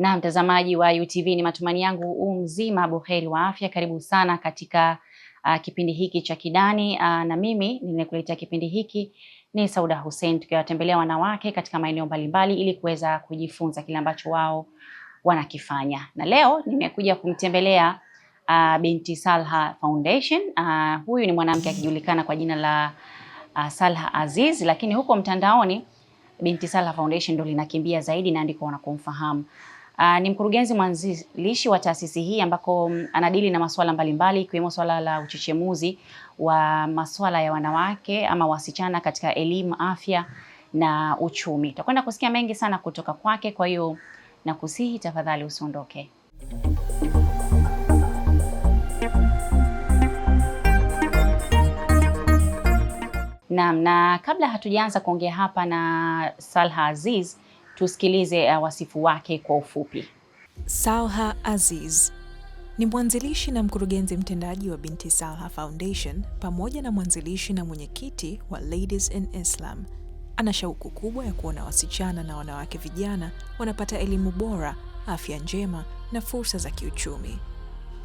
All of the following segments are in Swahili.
Na mtazamaji wa UTV, ni matumaini yangu mzima buheri wa afya. Karibu sana katika kipindi hiki cha Kidani, na mimi nimekuletea kipindi hiki ni Sauda Hussein, tukiwatembelea wanawake katika maeneo mbalimbali ili kuweza kujifunza kile ambacho wao wanakifanya. Na leo nimekuja kumtembelea binti Salha Foundation. Huyu ni mwanamke akijulikana kwa jina la Salha Aziz, lakini huko mtandaoni binti Salha Foundation ndio linakimbia zaidi na ndiko wanakumfahamu. Ni mkurugenzi mwanzilishi wa taasisi hii ambako anadili na masuala mbalimbali ikiwemo swala la uchechemuzi wa masuala ya wanawake ama wasichana katika elimu, afya na uchumi. Tutakwenda kusikia mengi sana kutoka kwake, kwa hiyo nakusihi tafadhali usiondoke. Na kabla hatujaanza kuongea hapa na Salha Aziz, tusikilize wasifu wake kwa ufupi. Salha Aziz ni mwanzilishi na mkurugenzi mtendaji wa Binti Salha Foundation pamoja na mwanzilishi na mwenyekiti wa Ladies in Islam. Ana shauku kubwa ya kuona wasichana na wanawake vijana wanapata elimu bora, afya njema na fursa za kiuchumi.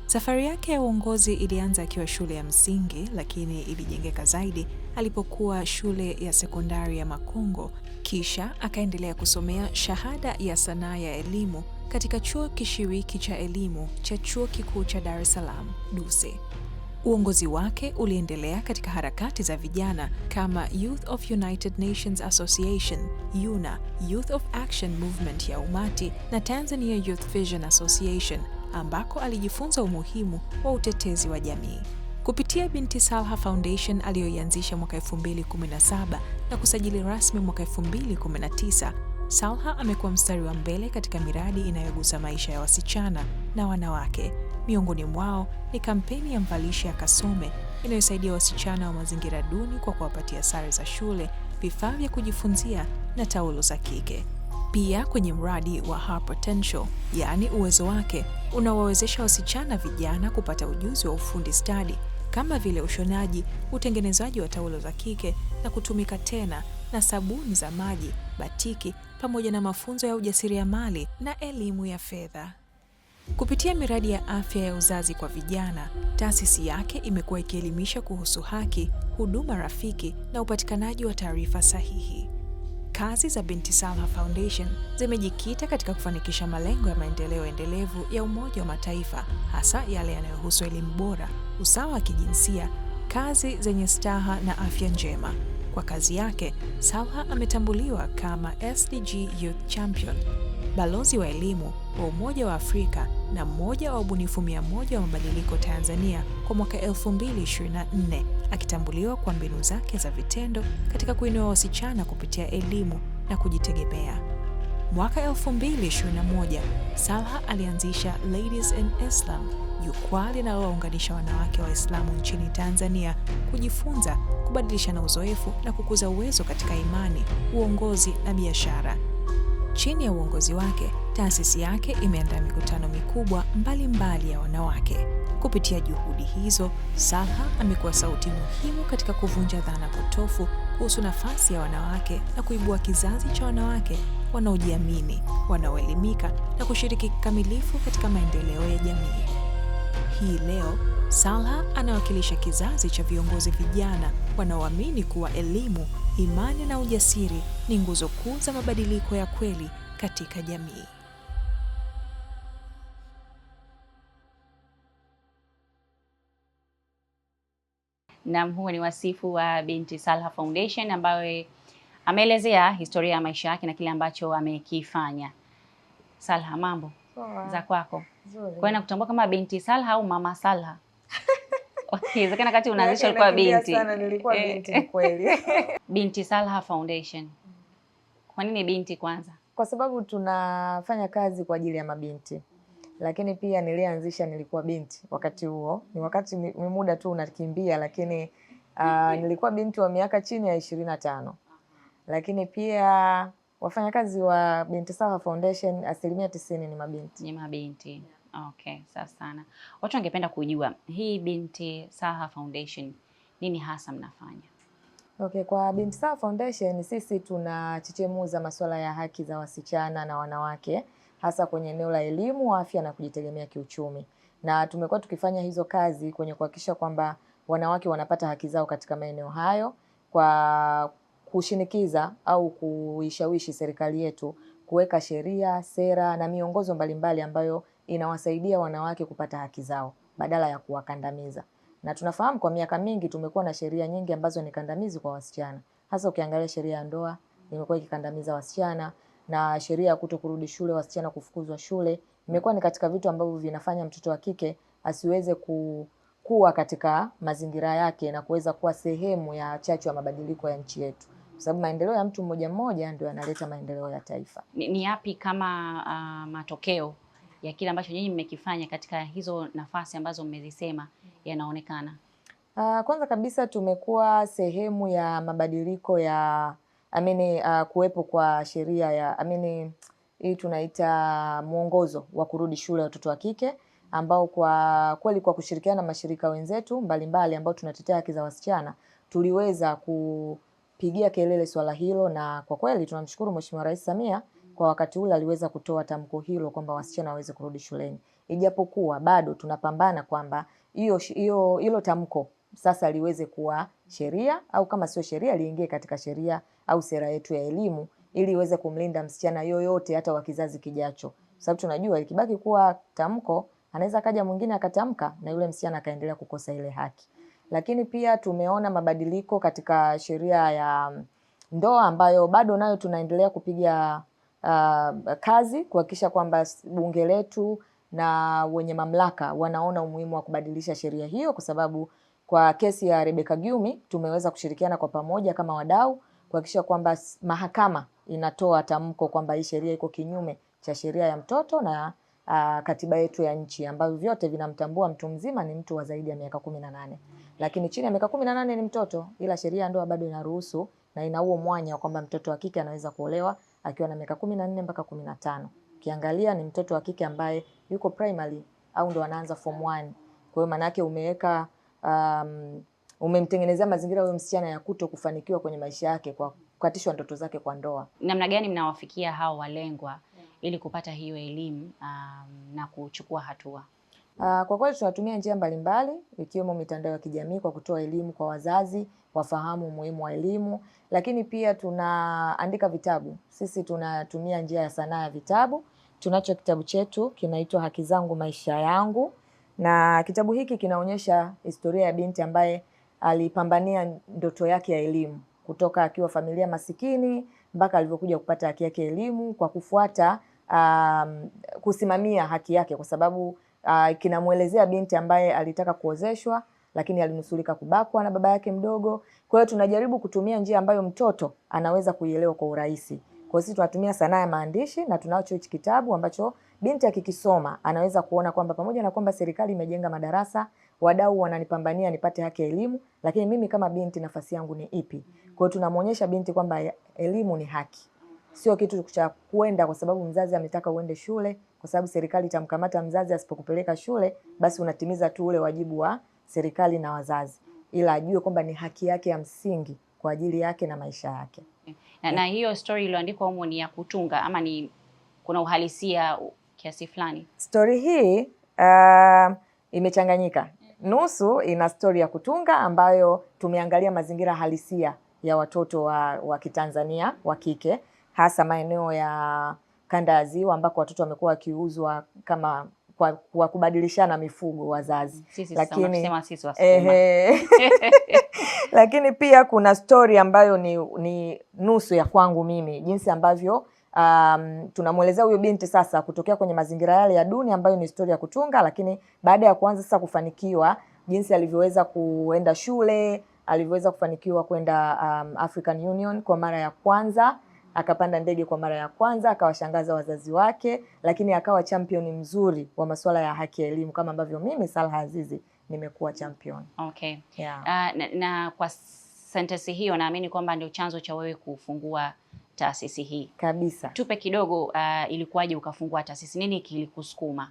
Safari yake ya uongozi ilianza akiwa shule ya msingi, lakini ilijengeka zaidi alipokuwa shule ya sekondari ya Makongo, kisha akaendelea kusomea shahada ya sanaa ya elimu katika chuo kishiriki cha elimu cha Chuo Kikuu cha Dar es Salaam, DUCE. Uongozi wake uliendelea katika harakati za vijana kama Youth of United Nations Association, YUNA, Youth of Action Movement ya Umati na Tanzania Youth Vision Association, ambako alijifunza umuhimu wa utetezi wa jamii. Kupitia Binti Salha Foundation aliyoianzisha mwaka 2017 na kusajili rasmi mwaka 2019, Salha amekuwa mstari wa mbele katika miradi inayogusa maisha ya wasichana na wanawake. Miongoni mwao ni kampeni ya Mvalishe Akasome inayosaidia wasichana wa mazingira duni kwa kuwapatia sare za shule, vifaa vya kujifunzia na taulo za kike. Pia kwenye mradi wa Her Potential, yaani uwezo wake, unawawezesha wasichana vijana kupata ujuzi wa ufundi stadi kama vile ushonaji, utengenezaji wa taulo za kike na kutumika tena, na sabuni za maji, batiki, pamoja na mafunzo ya ujasiriamali na elimu ya fedha. Kupitia miradi ya afya ya uzazi kwa vijana, taasisi yake imekuwa ikielimisha kuhusu haki, huduma rafiki na upatikanaji wa taarifa sahihi. Kazi za Binti Salha Foundation zimejikita katika kufanikisha malengo ya maendeleo endelevu ya Umoja wa Mataifa, hasa yale yanayohusu elimu bora, usawa wa kijinsia, kazi zenye staha na afya njema. Kwa kazi yake, Salha ametambuliwa kama SDG Youth Champion, balozi wa elimu wa Umoja wa Afrika na mmoja wa ubunifu 100 wa mabadiliko Tanzania kwa mwaka 2024, akitambuliwa kwa mbinu zake za vitendo katika kuinua wasichana kupitia elimu na kujitegemea. Mwaka 2021, Salha alianzisha Ladies in Islam, jukwaa linalowaunganisha wanawake Waislamu nchini Tanzania kujifunza, kubadilishana uzoefu na kukuza uwezo katika imani, uongozi na biashara. Chini ya uongozi wake, taasisi yake imeandaa mikutano mikubwa mbalimbali ya wanawake. Kupitia juhudi hizo, Salha amekuwa sauti muhimu katika kuvunja dhana potofu kuhusu nafasi ya wanawake na kuibua kizazi cha wanawake wanaojiamini, wanaoelimika na kushiriki kikamilifu katika maendeleo ya jamii. Hii leo, Salha anawakilisha kizazi cha viongozi vijana wanaoamini kuwa elimu, imani na ujasiri ni nguzo kuu za mabadiliko ya kweli katika jamii. Na huo ni wasifu wa Binti Salha Foundation ambayo ameelezea historia ya maisha yake na kile ambacho amekifanya. Salha, mambo za kwako? Nzuri. Kwa nini kutambua kama Binti Salha au Mama Salha? Okay, zakana kati unaanzisha ulikuwa binti. Sana nilikuwa binti kweli. Binti Salha Foundation. Kwa nini binti kwanza? Kwa sababu tunafanya kazi kwa ajili ya mabinti. Lakini pia nilianzisha nilikuwa binti wakati huo. Ni wakati ni muda tu unakimbia, lakini nilikuwa binti wa miaka chini ya 25. Lakini pia wafanyakazi wa Binti Salha Foundation 90% ni mabinti. Ni mabinti. Okay, sawa sana. Watu wangependa kujua hii Binti Salha Foundation nini hasa mnafanya? Okay, kwa Binti Salha Foundation sisi tunachechemuza masuala ya haki za wasichana na wanawake hasa kwenye eneo la elimu, afya na kujitegemea kiuchumi. Na tumekuwa tukifanya hizo kazi kwenye kuhakikisha kwamba wanawake wanapata haki zao katika maeneo hayo kwa kushinikiza au kuishawishi serikali yetu kuweka sheria, sera na miongozo mbalimbali ambayo inawasaidia wanawake kupata haki zao badala ya kuwakandamiza. Na tunafahamu kwa miaka mingi tumekuwa na sheria nyingi ambazo ni kandamizi kwa wasichana. Hasa ukiangalia sheria ya ndoa imekuwa ikikandamiza wasichana, na sheria ya kutokurudi shule, wasichana kufukuzwa shule, imekuwa ni katika vitu ambavyo vinafanya mtoto wa kike asiweze kuwa katika mazingira yake na kuweza kuwa sehemu ya chachu ya mabadiliko ya nchi yetu. Kwa sababu maendeleo ya mtu mmoja mmoja ndio yanaleta maendeleo ya taifa. Ni yapi kama matokeo ya kile ambacho nyinyi mmekifanya katika hizo nafasi ambazo mmezisema yanaonekana? Kwanza kabisa tumekuwa sehemu ya mabadiliko ya kuwepo kwa sheria ya hii tunaita mwongozo wa kurudi shule watoto wa kike, ambao kwa kweli kwa kushirikiana na mashirika wenzetu mbalimbali ambao tunatetea haki za wasichana tuliweza kupigia kelele swala hilo, na kwa kweli tunamshukuru Mheshimiwa Rais Samia kwa wakati ule aliweza kutoa tamko hilo kwamba wasichana waweze kurudi shuleni. Ijapokuwa bado tunapambana kwamba hilo tamko sasa liweze kuwa sheria, au kama sio sheria liingie katika sheria au sera yetu ya elimu, ili iweze kumlinda msichana yoyote hata wa kizazi kijacho. Sababu tunajua ikibaki kuwa tamko anaweza kaja mwingine akatamka na yule msichana akaendelea kukosa ile haki. Lakini pia tumeona mabadiliko katika sheria ya ndoa ambayo bado nayo tunaendelea kupiga kazi kuhakikisha kwamba bunge letu na wenye mamlaka wanaona umuhimu wa kubadilisha sheria hiyo, kwa sababu kwa kesi ya Rebecca Gyumi tumeweza kushirikiana kwa pamoja kama wadau kuhakikisha kwamba mahakama inatoa tamko kwamba hii sheria iko kinyume cha sheria ya mtoto na katiba yetu ya nchi, ambayo vyote vinamtambua mtu mzima ni mtu wa zaidi ya miaka 18. Lakini chini ya miaka 18 ni mtoto, ila sheria ya ndoa bado inaruhusu na ina huo mwanya kwamba mtoto wa kike anaweza kuolewa akiwa na miaka 14 mpaka 15. Ukiangalia ni mtoto wa kike ambaye yuko primary au ndo anaanza form 1. Kwa hiyo maana yake umeweka umemtengenezea mazingira huyo msichana ya kuto kufanikiwa kwenye maisha yake kwa kukatishwa ndoto zake kwa ndoa. Namna gani mnawafikia hao walengwa ili kupata hiyo elimu na kuchukua hatua? Kwa kweli tunatumia njia mbalimbali ikiwemo mitandao ya kijamii kwa kutoa elimu kwa wazazi wafahamu umuhimu wa elimu, lakini pia tunaandika vitabu. Sisi tunatumia njia ya sanaa ya vitabu. Tunacho kitabu chetu kinaitwa Haki Zangu Maisha Yangu, na kitabu hiki kinaonyesha historia ya binti ambaye alipambania ndoto yake ya elimu kutoka akiwa familia masikini mpaka alivyokuja kupata haki yake elimu kwa kufuata kusimamia haki yake, kwa sababu kinamuelezea binti ambaye alitaka kuozeshwa lakini alinusulika kubakwa na baba yake mdogo. Kwa hiyo tunajaribu kutumia njia ambayo mtoto anaweza kuielewa kwa urahisi. Kwa hiyo sisi tunatumia sanaa ya maandishi na tunacho hichi kitabu ambacho binti akikisoma anaweza kuona kwamba pamoja na kwamba serikali imejenga madarasa, wadau wananipambania nipate haki ya elimu, lakini mimi kama binti nafasi yangu ni ipi? Kwa hiyo tunamuonyesha binti kwamba elimu ni haki. Sio kitu cha kuenda kwa sababu mzazi ametaka uende shule, kwa sababu serikali itamkamata mzazi asipokupeleka shule, basi unatimiza tu ule wajibu wa serikali na wazazi. Ila ajue kwamba ni haki yake ya msingi kwa ajili yake na maisha yake. Na hiyo story iliyoandikwa humo ni ya kutunga ama kuna uhalisia kiasi fulani? Story hii imechanganyika. Nusu ina story ya kutunga ambayo tumeangalia mazingira halisia ya watoto wa Kitanzania wa kike, hasa maeneo ya kanda ya Ziwa ambako watoto wamekuwa wakiuzwa kama kwa kubadilishana mifugo wazazi. Lakini pia kuna story ambayo ni nusu ya kwangu mimi, jinsi ambavyo tunamuelezea huyo binti sasa kutokea kwenye mazingira yale ya duni ambayo ni story ya kutunga, lakini baada ya kuanza sasa kufanikiwa, jinsi alivyoweza kuenda shule, alivyoweza kufanikiwa kwenda African Union kwa mara ya kwanza, akapanda ndege kwa mara ya kwanza, akawashangaza wazazi wake, lakini akawa champion mzuri wa masuala ya haki ya elimu kama ambavyo mimi Salha Azizi nimekuwa champion. Okay. Yeah. Na kwa sentensi hiyo naamini kwamba ndio chanzo cha wewe kufungua taasisi hii. Kabisa. Tupe kidogo ilikuwaje ukafungua taasisi? Nini kilikusukuma?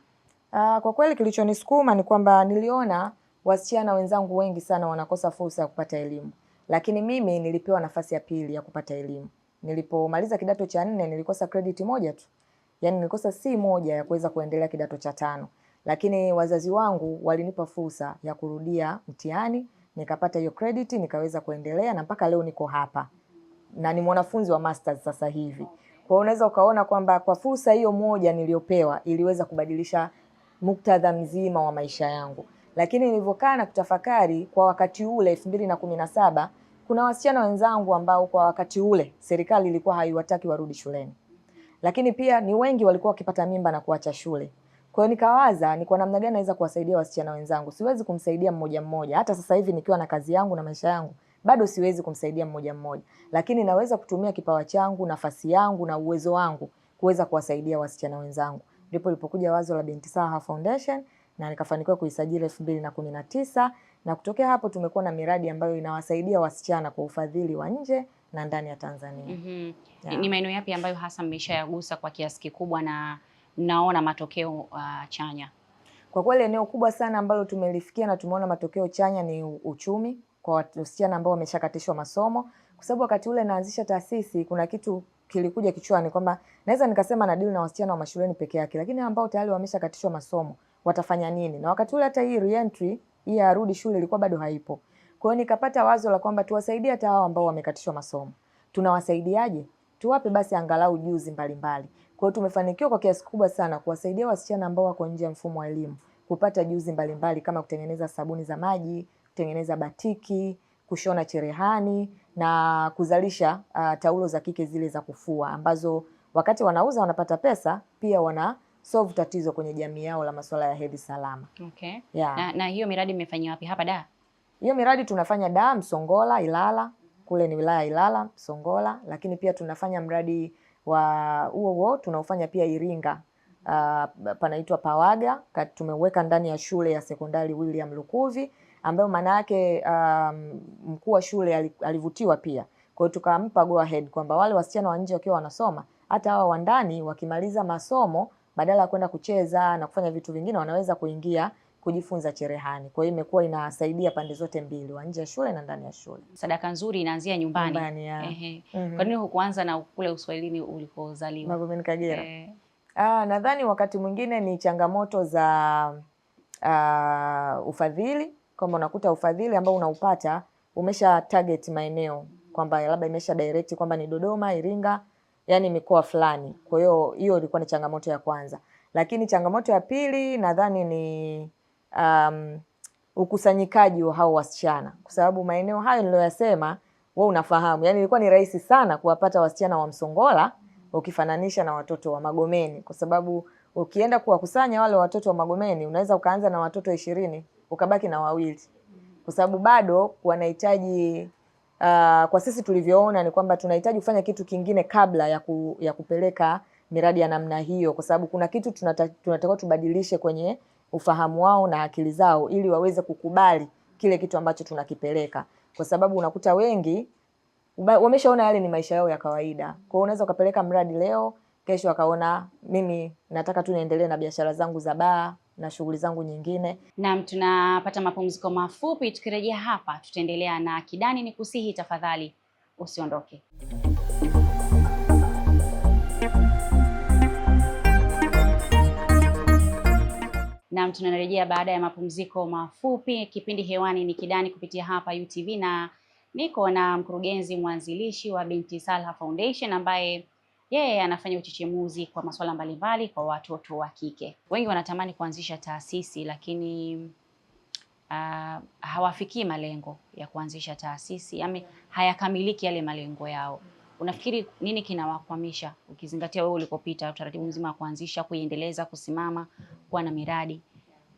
Kwa kweli kilichonisukuma ni kwamba niliona wasichana wenzangu wengi sana wanakosa fursa ya kupata elimu. Lakini mimi nilipewa nafasi ya pili ya kupata elimu. Nilipomaliza kidato cha 4 nilikosa credit moja tu. Yaani nilikosa C moja ya kuweza kuendelea kidato cha 5. Lakini wazazi wangu walinipa fursa ya kurudia mtihani, nikapata hiyo credit, nikaweza kuendelea na mpaka leo niko hapa. Na ni mwanafunzi wa masters sasa hivi. Kwa hiyo unaweza ukaona kwamba kwa fursa hiyo moja niliyopewa iliweza kubadilisha muktadha mzima wa maisha yangu. Lakini nilivyokaa na kutafakari kwa wakati ule 2017, kuna wasichana wenzangu ambao kwa wakati ule serikali ilikuwa haiwataki warudi shuleni. Lakini pia ni wengi walikuwa wakipata mimba na kuacha shule. Kwa hiyo nikawaza ni kwa namna gani naweza kuwasaidia wasichana wenzangu. Siwezi kumsaidia mmoja mmoja. Hata sasa hivi nikiwa na kazi yangu na maisha yangu, bado siwezi kumsaidia mmoja mmoja. Lakini naweza kutumia kipawa changu, nafasi yangu na uwezo wangu kuweza kuwasaidia wasichana wenzangu. Ndipo ilipokuja wazo la Binti Saha Foundation na nikafanikiwa kuisajili 2019 na kutokea hapo tumekuwa na miradi ambayo inawasaidia wasichana kwa ufadhili wa nje na ndani ya Tanzania. Yeah. Ni maeneo yapi ambayo hasa mmeshayagusa kwa kiasi kikubwa na naona matokeo chanya? Kwa kweli eneo kubwa sana ambalo tumelifikia na tumeona matokeo chanya ni uchumi kwa wasichana ambao wameshakatishwa masomo, kwa sababu wakati ule naanzisha taasisi kuna kitu kilikuja kichwani kwamba naweza nikasema na deal na wasichana wa mashuleni peke yake, lakini ambao tayari wameshakatishwa masomo watafanya nini? Na wakati ule hata hii reentry hii ya rudi shule ilikuwa bado haipo. Kwa hiyo nikapata wazo la kwamba tuwasaidie hata hao ambao wamekatishwa masomo. Tunawasaidiaje? Tuwape basi angalau juzi mbalimbali. Kwa hiyo tumefanikiwa kwa kiasi kubwa sana kuwasaidia wasichana ambao wako nje ya mfumo wa elimu kupata juzi mbalimbali kama kutengeneza sabuni za maji, kutengeneza batiki, kushona cherehani na kuzalisha taulo za kike zile za kufua ambazo wakati wanauza wanapata pesa, pia wana solve tatizo kwenye jamii yao la masuala ya hedhi salama. Okay. Yeah. Na hiyo miradi mmefanyia wapi? Hapa Dar? Hiyo miradi tunafanya Dar, Msongola, Ilala, kule ni wilaya Ilala, Msongola, lakini pia tunafanya mradi wa huo tunaufanya pia Iringa. Panaitwa Pawaga, tumeweka ndani ya shule ya sekondari William Lukuvi ambayo maana yake mkuu wa shule alivutiwa pia. Kwa hiyo tukampa go ahead kwamba wale wasichana wa nje wakiwa wanasoma, hata hao wa ndani wakimaliza masomo badala ya kwenda kucheza na kufanya vitu vingine wanaweza kuingia kujifunza cherehani. Kwa hiyo imekuwa inasaidia pande zote mbili, wa nje ya shule na ndani ya shule. Sadaka nzuri inaanzia nyumbani. Ehe. Kwa nini hukuanza na kule Uswahilini ulikozaliwa? Magomeni Kagera. Nadhani wakati mwingine ni changamoto za ufadhili, kwamba unakuta ufadhili ambao unaupata umesha target maeneo kwamba labda imesha direct kwamba ni Dodoma, Iringa, yani mikoa fulani. Kwa hiyo hiyo ilikuwa ni changamoto ya kwanza. Lakini changamoto ya pili nadhani ni ukusanyikaji wa hao wasichana. Kwa sababu maeneo hayo niliyoyasema wewe unafahamu. Yani ilikuwa ni rahisi sana kuwapata wasichana wa Msongola ukifananisha na watoto wa Magomeni, kwa sababu ukienda kuwakusanya wale watoto wa Magomeni unaweza ukaanza na watoto 20 ukabaki na wawili. Kwa sababu bado wanahitaji kwa sisi tulivyoona ni kwamba tunahitaji kufanya kitu kingine kabla ya kupeleka miradi ya namna hiyo, kwa sababu kuna kitu tunatakiwa tubadilishe kwenye ufahamu wao na akili zao ili waweze kukubali kile kitu ambacho tunakipeleka, kwa sababu unakuta wengi wameshaona yale ni maisha yao ya kawaida. Kwa hiyo unaweza ukapeleka mradi leo, kesho akaona mimi nataka tu niendelee na biashara zangu za baa na shughuli zangu nyingine. Naam, tunapata mapumziko mafupi, tukirejea hapa tutaendelea na Kidani. Ni kusihi tafadhali usiondoke. Naam, tunarejea baada ya mapumziko mafupi. Kipindi hewani ni Kidani kupitia hapa UTV na niko na mkurugenzi mwanzilishi wa Binti Saha Foundation ambaye yeye anafanya uchechemuzi kwa masuala mbalimbali kwa watoto wa kike. Wengi wanatamani kuanzisha taasisi lakini hawafikii malengo ya kuanzisha taasisi, hayakamiliki yale malengo yao. Unafikiri nini kinawakwamisha, ukizingatia wewe ulikopita utaratibu mzima wa kuanzisha, kuiendeleza, kusimama, kuwa na miradi?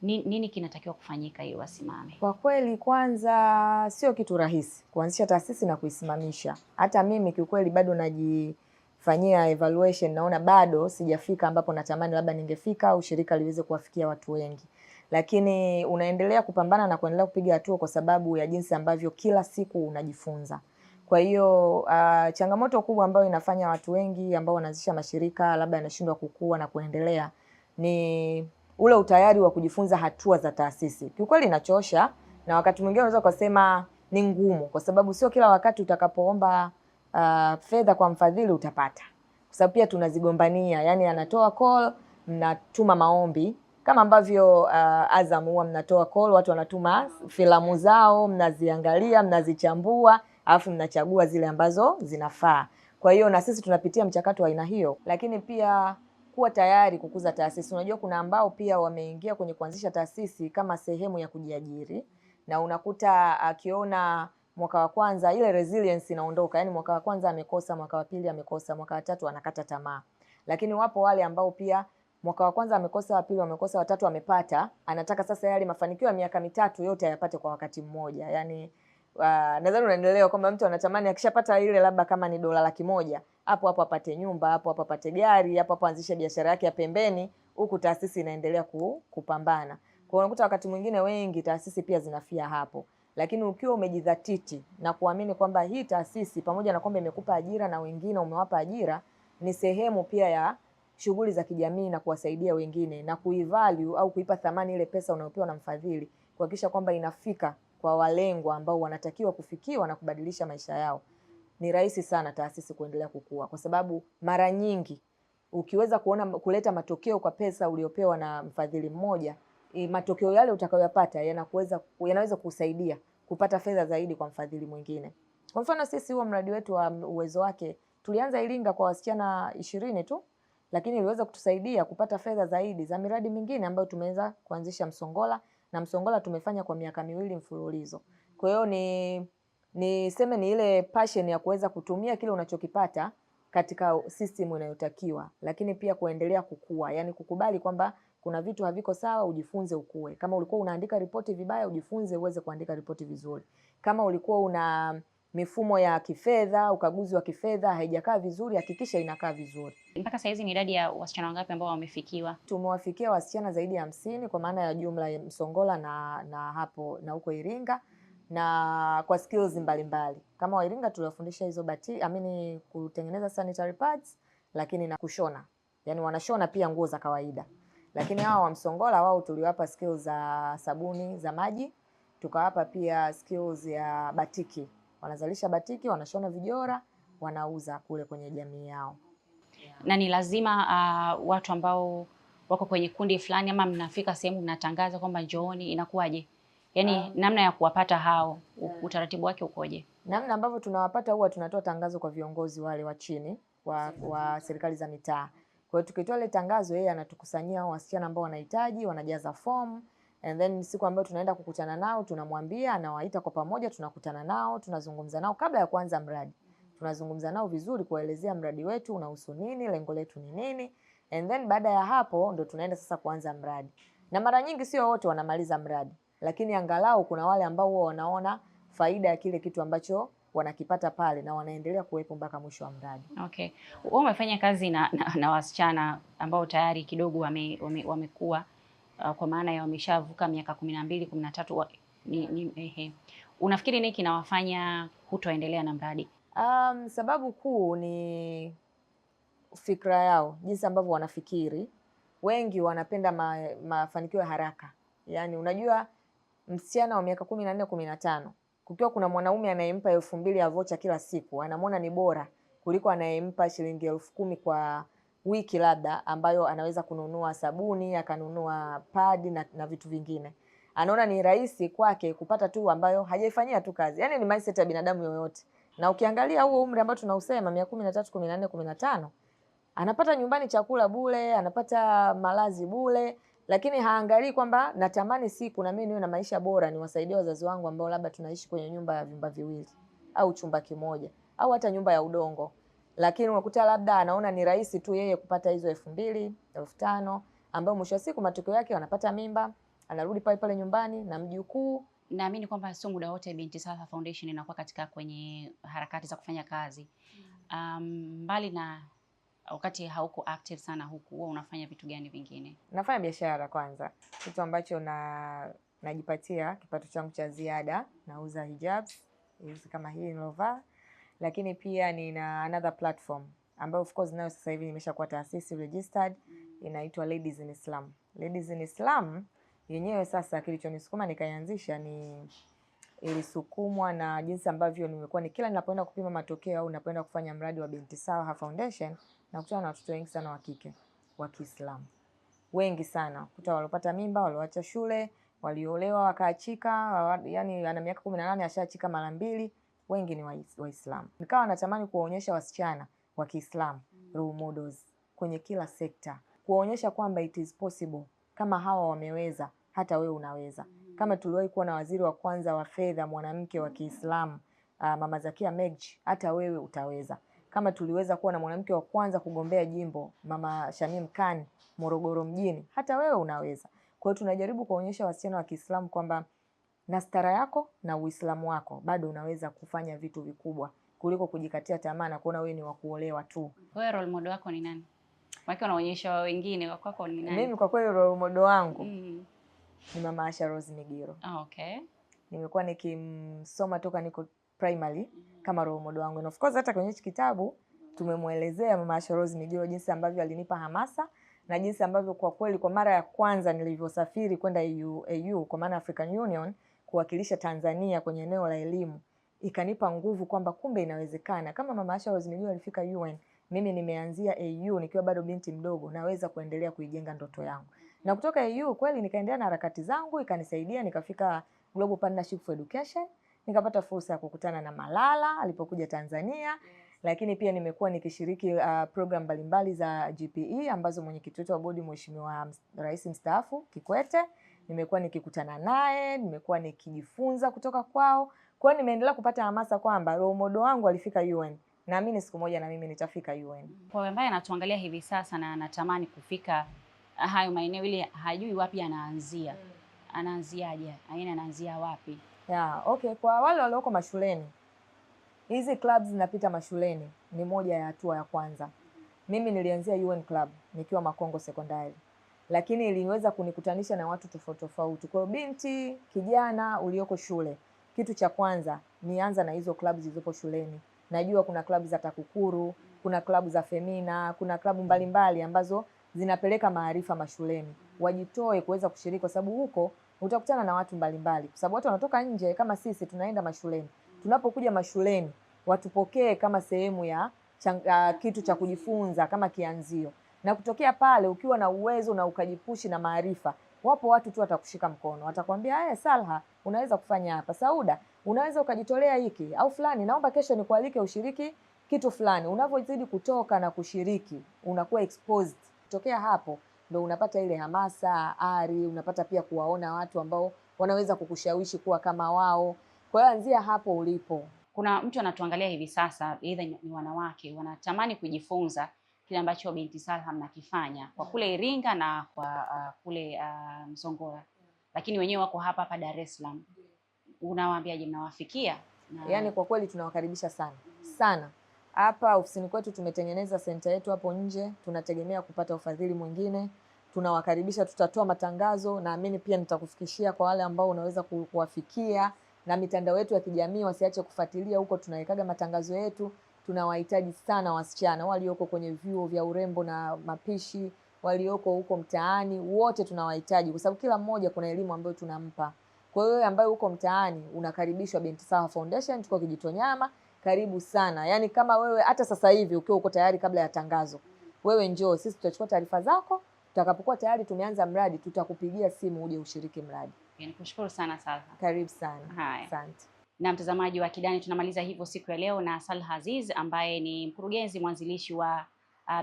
Nini kinatakiwa kufanyika ili wasimame? Kwa kweli kwanza sio kitu rahisi kuanzisha taasisi na kuisimamisha. Hata mimi kiukweli bado najifanyia evaluation, naona bado sijafika ambapo natamani labda ningefika au shirika liweze kuwafikia watu wengi. Lakini unaendelea kupambana na kuendelea kupiga hatua kwa sababu ya jinsi ambavyo kila siku unajifunza. Kwa hiyo changamoto kubwa ambayo inafanya watu wengi ambao wanaanzisha mashirika labda yanashindwa kukua na kuendelea ni ule utayari wa kujifunza hatua za taasisi. Kiukweli inachosha na wakati mwingine unaweza kusema ni ngumu, kwa sababu sio kila wakati utakapoomba fedha kwa mfadhili utapata. kwa sababu pia tunazigombania, yani anatoa call, mnatuma maombi kama ambavyo Azam huwa mnatoa call, watu wanatuma filamu zao, mnaziangalia, mnazichambua, alafu mnachagua zile ambazo zinafaa. Kwa hiyo na sisi tunapitia mchakato wa aina hiyo, lakini pia kuwa tayari kukuza taasisi. Unajua kuna ambao pia wameingia kwenye kuanzisha taasisi kama sehemu ya kujiajiri, na unakuta akiona mwaka wa kwanza ile resilience inaondoka, yani mwaka wa kwanza amekosa, mwaka wa pili amekosa, mwaka wa tatu anakata tamaa. Lakini wapo wale ambao pia mwaka wa kwanza amekosa, wa pili amekosa, wa tatu amepata, anataka sasa yale mafanikio ya miaka mitatu yote ayapate kwa wakati mmoja. Yani nadhani unaelewa kwamba mtu anatamani akishapata ile labda kama ni $100,000, hapo hapo apate nyumba, hapo hapo apate gari, hapo hapo anzishe biashara yake ya pembeni, huku taasisi inaendelea kupambana. Kwa hiyo unakuta wakati mwingine wengi taasisi pia zinafia hapo. Lakini ukiwa umejidhatiti na kuamini kwamba hii taasisi pamoja na kwamba imekupa ajira na wengine umewapa ajira, ni sehemu pia ya shughuli za kijamii na kuwasaidia wengine, na kuivalue au kuipa thamani ile pesa unayopewa na mfadhili, kuhakikisha kwamba inafika kwa walengwa ambao wanatakiwa kufikiwa na kubadilisha maisha yao, ni rahisi sana taasisi kuendelea kukua. Kwa sababu mara nyingi ukiweza kuleta matokeo kwa pesa uliopewa na mfadhili mmoja, matokeo yale utakayoyapata yanaweza kusaidia kupata fedha zaidi kwa mfadhili mwingine. Kwa mfano sisi huo mradi wetu wa Uwezo Wake tulianza Iringa kwa wasichana 20 tu, lakini iliweza kutusaidia kupata fedha zaidi za miradi mingine ambayo tumeweza kuanzisha Msongola, na Msongola tumefanya kwa miaka 2 mfululizo. Kwa hiyo niseme ni ile passion ya kuweza kutumia kile unachokipata katika system inayotakiwa, lakini pia kuendelea kukua, yani kukubali kwamba kuna vitu haviko sawa, ujifunze ukue. Kama ulikuwa unaandika ripoti vibaya, ujifunze uweze kuandika ripoti vizuri. Kama ulikuwa una mifumo ya kifedha, ukaguzi wa kifedha haijakaa vizuri, hakikisha inakaa vizuri. Mpaka sasa hizi ni idadi ya wasichana wangapi ambao wamefikiwa? Tumewafikia wasichana zaidi ya 50 kwa maana ya jumla ya Msongola na huko Iringa, na kwa skills mbalimbali. Kama wa Iringa tuliwafundisha hizo kutengeneza sanitary pads, lakini na kushona. Yani wanashona pia nguo za kawaida. Lakini hawa wa Msongola wao tuliwapa skills za sabuni za maji, tukawapa pia skills ya batiki. Wanazalisha batiki, wanashona vijora, wanauza kule kwenye jamii yao. Na ni lazima watu ambao wako kwenye kundi fulani, ama mnafika sehemu mnatangaza kwamba njooni, inakuwaje? Yaani namna ya kuwapata hao, utaratibu wake ukoje? Namna ambavyo tunawapata, huwa tunatoa tangazo kwa viongozi wale wa chini wa serikali za mitaa. Kwa hiyo tukitoa ile tangazo, yeye anatukusanyia wasichana ambao wanahitaji, wanajaza form, and then siku ambayo tunaenda kukutana nao tunamwambia, anawaita kwa pamoja, tunakutana nao, tunazungumza nao kabla ya kuanza mradi. Tunazungumza nao vizuri kuelezea mradi wetu unahusu nini, lengo letu ni nini, and then baada ya hapo ndo tunaenda sasa kuanza mradi. Na mara nyingi sio wote wanamaliza mradi, lakini angalau kuna wale ambao huwa wanaona faida ya kile kitu ambacho wanakipata pale na wanaendelea kuwepo mpaka mwisho wa mradi. Okay. Wewe umefanya kazi na wasichana ambao tayari kidogo wamekuwa kwa maana ya wameshavuka miaka 12, 13. Unafikiri nini kinawafanya kutoendelea na mradi? Sababu kuu ni fikra yao, jinsi ambavyo wanafikiri. Wengi wanapenda mafanikio ya haraka. Yani unajua msichana wa miaka 14, 15, kukiwa kuna mwanaume anayempa 2,000 ya vocha kila siku, anamwona ni bora kuliko anayempa shilingi 10,000 kwa wiki labda, ambayo anaweza kununua sabuni, akanunua padi na vitu vingine. Anaona ni rahisi kwake kupata tu ambayo hajaifanyia tu kazi. Yani ni mindset ya binadamu yoyote. Na ukiangalia huo umri ambao tunausema 13, 14, 15, anapata nyumbani chakula bure, anapata malazi bure, lakini haangalii kwamba natamani siku na mimi niwe na maisha bora, niwasaidie wazazi wangu ambao labda tunaishi kwenye nyumba ya vyumba viwili au chumba kimoja au hata nyumba ya udongo. Lakini unakuta labda anaona ni rahisi tu yeye kupata hizo 2,000, 5,000, ambao mwisho wa siku matokeo yake wanapata mimba, anarudi pale nyumbani na mjukuu. Naamini kwamba sio muda wote Binti Salha Foundation inakuwa katika kwenye harakati za kufanya kazi. Mbali na wakati hauko active sana huku, wewe unafanya vitu gani vingine? Nafanya biashara kwanza. Kitu ambacho najipatia kipato changu cha ziada, nauza hijabs hizi kama hii nilovaa. Lakini pia nina another platform ambayo of course nayo sasa hivi nimeshakuwa taasisi registered, inaitwa Ladies in Islam. Ladies in Islam yenyewe sasa kilichonisukuma nikaianzisha ni ilisukumwa na jinsi ambavyo nimekuwa kila ninapoenda kupima matokeo au ninapoenda kufanya mradi wa Binti Salha Foundation, nakutana na watoto wengi sana wa kike wa Kiislamu. Wengi sana. Kuta walopata mimba, walioacha shule, waliolewa wakaachika, yani ana miaka 18 ashaachika mara 2, wengi ni Waislamu. Nikawa natamani kuwaonyesha wasichana wa Kiislamu role models kwenye kila sekta, kuwaonyesha kwamba it is possible, kama hawa wameweza, hata wewe unaweza. Kama tuliwahi kuwa na waziri wa kwanza wa fedha mwanamke wa Kiislamu, Mama Zakia Megji, hata wewe utaweza. Kama tuliweza kuwa na mwanamke wa kwanza kugombea jimbo, Mama Shamim Khan Morogoro mjini, hata wewe unaweza. Kwa hiyo tunajaribu kuonyesha wasichana wa Kiislamu kwamba na stara yako na Uislamu wako bado unaweza kufanya vitu vikubwa kuliko kujikatia tamaa na kuona wewe ni wa kuolewa tu. Wewe role model wako ni nani? Wako unaonyesha wengine wako ni nani? Mimi kwa kweli role model wangu ni Mama Asha Rose Migiro. Okay. Nimekuwa nikimsoma toka niko primary kama role model wangu. And of course hata kwenye kitabu tumemuelezea Mama Asha Rose Migiro jinsi ambavyo alinipa hamasa na jinsi ambavyo kwa kweli kwa mara ya kwanza nilivyosafiri kwenda AU kwa maana African Union kuwakilisha Tanzania kwenye eneo la elimu, ikanipa nguvu kwamba kumbe inawezekana. Kama Mama Asha Rose Migiro alifika UN, mimi nimeanzia AU nikiwa bado binti mdogo, naweza kuendelea kuijenga ndoto yangu. Na kutoka AU kweli nikaendelea na harakati zangu, ikanisaidia nikafika Global Partnership for Education, nikapata fursa ya kukutana na Malala alipokuja Tanzania. Lakini pia nimekuwa nikishiriki program mbalimbali za GPE ambazo mwenyekiti wetu wa bodi Mheshimiwa Rais mstaafu Kikwete, nimekuwa nikikutana naye, nimekuwa nikijifunza kutoka kwao. Kwa hiyo nimeendelea kupata hamasa kwamba role model wangu alifika UN, naamini siku moja na mimi nitafika UN. Kwa ambaye anatuangalia hivi sasa na anatamani kufika hayo maeneo ile hajui wapi anaanzia. Anaanziaje? Anaanzia wapi? Okay, kwa wale walioko mashuleni, hizi clubs zinapita mashuleni ni moja ya hatua ya kwanza. Mimi nilianzia UN Club nikiwa Makongo Sekondari, lakini iliweza kunikutanisha na watu tofauti tofauti. Kwa binti, kijana ulioko shule, kitu cha kwanza nianza na hizo clubs zilizopo shuleni. Najua kuna clubs za TAKUKURU, kuna clubs za Femina, kuna club mbalimbali ambazo zinapeleka maarifa mashuleni. Wajitoe kuweza kushiriki kwa sababu huko utakutana na watu mbalimbali. Kwa sababu watu wanatoka nje kama sisi tunaenda mashuleni. Tunapokuja mashuleni, watupokee kama sehemu ya kitu cha kujifunza kama kianzio. Na kutokea pale ukiwa na uwezo na ukajipushi na maarifa, wapo watu tu watakushika mkono. Watakwambia, Salha, unaweza kufanya hapa. Sauda, unaweza ukajitolea hiki au fulani, naomba kesho nikualike ushiriki kitu fulani. Unavyozidi kutoka na kushiriki, unakuwa exposed. Kutokea hapo ndio unapata ile hamasa, ari, unapata pia kuwaona watu ambao wanaweza kukushawishi kuwa kama wao. Kwa hiyo anzia hapo ulipo. Kuna mtu anatuangalia hivi sasa, either ni wanawake, wanatamani kujifunza kile ambacho Binti Salha mnakifanya kwa kule Iringa na kwa kule Msongola. Lakini wenyewe wako hapa Dar es Salaam. Unawaambiaje, mnawafikia? Yaani kwa kweli tunawakaribisha sana. Sana. Hapa ofisini kwetu tumetengeneza center yetu hapo nje, tunategemea kupata ufadhili mwingine. Tunawakaribisha, tutatoa matangazo, naamini pia nitakufikishia kwa wale ambao unaweza kuwafikia, na mitandao yetu ya kijamii wasiache kufuatilia, huko tunawekaga matangazo yetu. Tunawahitaji sana wasichana walioko kwenye vyuo vya urembo na mapishi, walioko huko mtaani, wote tunawahitaji kwa sababu kila mmoja kuna elimu ambayo tunampa. Kwa hiyo wewe ambaye uko mtaani unakaribishwa Binti Salha Foundation, tuko Kijitonyama, karibu sana. Yaani kama wewe hata sasa hivi ukiwa uko tayari kabla ya tangazo, wewe njoo, sisi tutachukua taarifa zako, tutakapokuwa tayari tumeanza mradi tutakupigia simu uje ushiriki mradi. Nikushukuru sana Salha. Karibu sana. Asante. Na mtazamaji wa Kidani, tunamaliza hivyo siku ya leo na Salha Aziz ambaye ni mkurugenzi mwanzilishi wa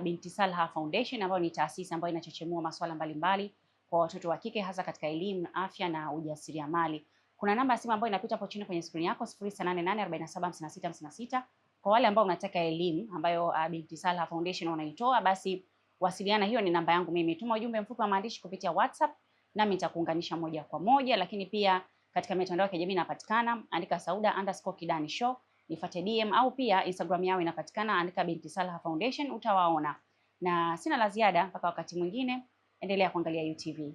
Binti Salha Foundation, ambayo ni taasisi ambayo inachochemua masuala mbalimbali kwa watoto wa kike hasa katika elimu, afya na ujasiriamali. Kuna namba ya simu ambayo inapita hapo chini kwenye screen yako 0888475656. Kwa wale ambao unataka elimu ambayo Binti Salha Foundation wanaitoa, basi wasiliana, hiyo ni namba yangu mimi. Tuma ujumbe mfupi wa maandishi kupitia WhatsApp nami nitakuunganisha moja kwa moja, lakini pia katika mitandao ya kijamii inapatikana, andika Sauda_Kidani Show, nifuate DM, au pia Instagram yao inapatikana, andika Binti Salha Foundation, utawaona. Na sina la ziada mpaka wakati mwingine, endelea kuangalia UTV.